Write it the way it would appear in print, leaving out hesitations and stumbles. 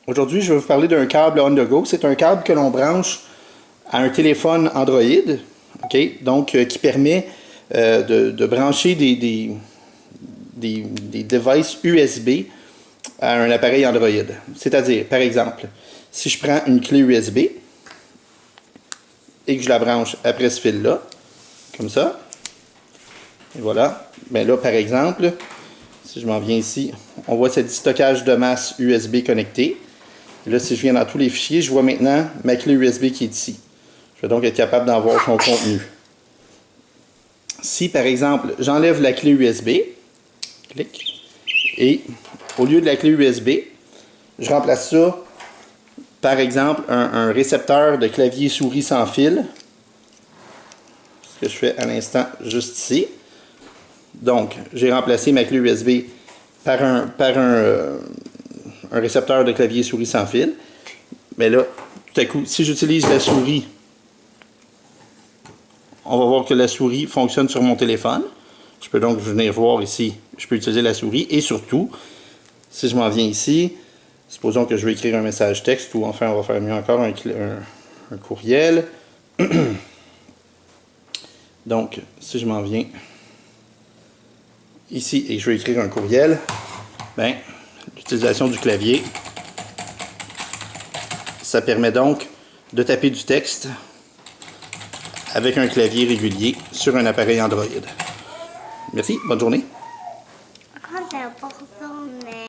Aujourd'hui, je vais vous parler d'un câble on the go. C'est un câble que l'on branche à un téléphone Android, ok? Donc qui permet de brancher des devices USB à un appareil Android. C'est-à-dire, par exemple, si je prends une clé USB et que je la branche après ce fil-là, comme ça, et voilà, bien là, par exemple, si je m'en viens ici, on voit cette stockage de masse USB connecté. Et là, si je viens dans tous les fichiers, je vois maintenant ma clé USB qui est ici. Je vais donc être capable d'en voir son contenu. Si, par exemple, j'enlève la clé USB, clic, et au lieu de la clé USB, je remplace ça par exemple un récepteur de clavier souris sans fil. Ce que je fais à l'instant juste ici. Donc, j'ai remplacé ma clé USB par un récepteur de clavier souris sans fil. Mais là, tout à coup, si j'utilise la souris, on va voir que la souris fonctionne sur mon téléphone. Je peux donc venir voir ici, je peux utiliser la souris. Et surtout, si je m'en viens ici, supposons que je vais écrire un message texte, ou enfin on va faire mieux encore un courriel. Donc, si je m'en viens ici et que je vais écrire un courriel, ben, l'utilisation du clavier, ça permet donc de taper du texte avec un clavier régulier sur un appareil Android. Merci, bonne journée.